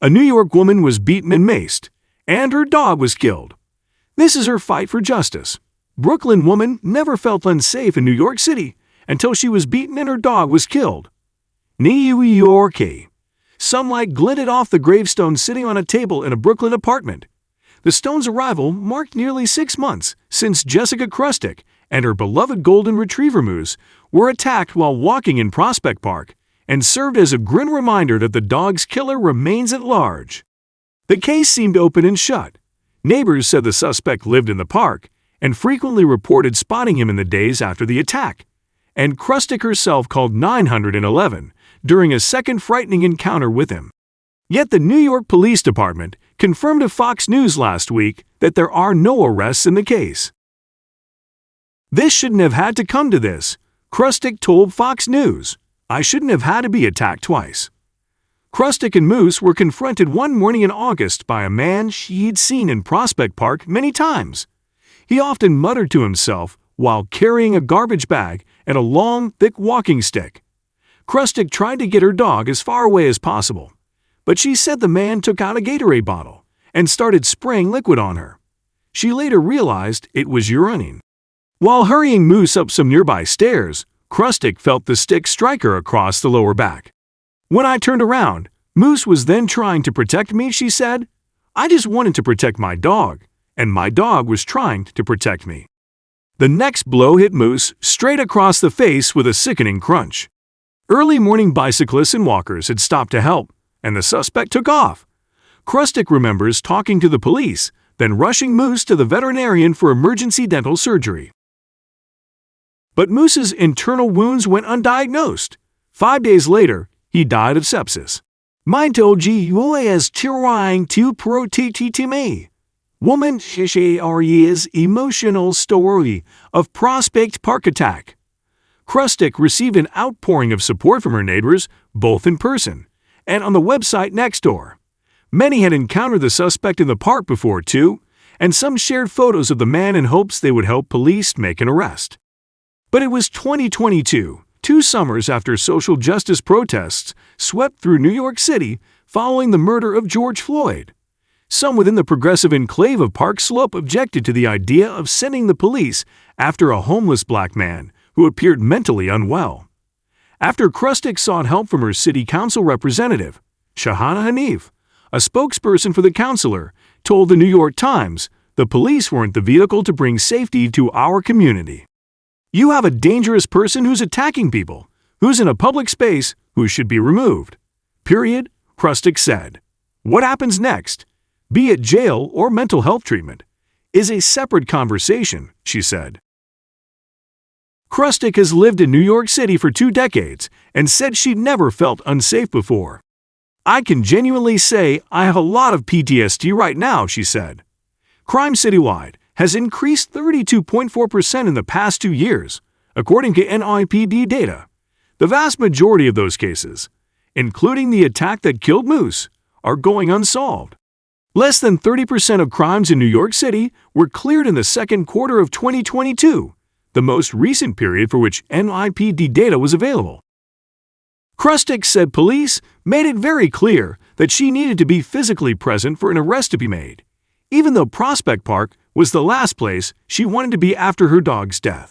A New York woman was beaten and maced, and her dog was killed. This is her fight for justice. Brooklyn woman never felt unsafe in New York City until she was beaten and her dog was killed. New York. Sunlight glinted off the gravestone sitting on a table in a Brooklyn apartment. The stone's arrival marked nearly 6 months since Jessica Chrustic and her beloved golden retriever Moose were attacked while walking in Prospect Park, and served as a grim reminder that the dog's killer remains at large. The case seemed open and shut. Neighbors said the suspect lived in the park and frequently reported spotting him in the days after the attack, and Chrustic herself called 911 during a second frightening encounter with him. Yet the New York Police Department confirmed to Fox News last week that there are no arrests in the case. "This shouldn't have had to come to this," Chrustic told Fox News. "I shouldn't have had to be attacked twice." Chrustic and Moose were confronted one morning in August by a man she'd seen in Prospect Park many times. He often muttered to himself while carrying a garbage bag and a long, thick walking stick. Chrustic tried to get her dog as far away as possible, but she said the man took out a Gatorade bottle and started spraying liquid on her. She later realized it was urine. While hurrying Moose up some nearby stairs, Chrustic felt the stick strike her across the lower back. "When I turned around, Moose was then trying to protect me," she said. "I just wanted to protect my dog, and my dog was trying to protect me." The next blow hit Moose straight across the face with a sickening crunch. Early morning bicyclists and walkers had stopped to help, and the suspect took off. Chrustic remembers talking to the police, then rushing Moose to the veterinarian for emergency dental surgery. But Moose's internal wounds went undiagnosed. 5 days later, he died of sepsis. "My dog is trying to protect me." Woman shares emotional story of Prospect Park attack. Chrustic received an outpouring of support from her neighbors, both in person and on the website Nextdoor. Many had encountered the suspect in the park before, too, and some shared photos of the man in hopes they would help police make an arrest. But it was 2022, 2 summers after social justice protests swept through New York City following the murder of George Floyd. Some within the progressive enclave of Park Slope objected to the idea of sending the police after a homeless black man who appeared mentally unwell. After Chrustic sought help from her city council representative, Shahana Hanif, a spokesperson for the councilor, told the New York Times the police weren't the vehicle to bring safety to our community. "You have a dangerous person who's attacking people, who's in a public space, who should be removed. Period," Chrustic said. "What happens next, be it jail or mental health treatment, is a separate conversation," she said. Chrustic has lived in New York City for 2 decades and said she'd never felt unsafe before. "I can genuinely say I have a lot of PTSD right now," she said. Crime citywide has increased 32.4% in the past 2 years, according to NYPD data. The vast majority of those cases, including the attack that killed Moose, are going unsolved. Less than 30% of crimes in New York City were cleared in the second quarter of 2022, the most recent period for which NYPD data was available. Chrustic said police made it very clear that she needed to be physically present for an arrest to be made, even though Prospect Park was the last place she wanted to be after her dog's death.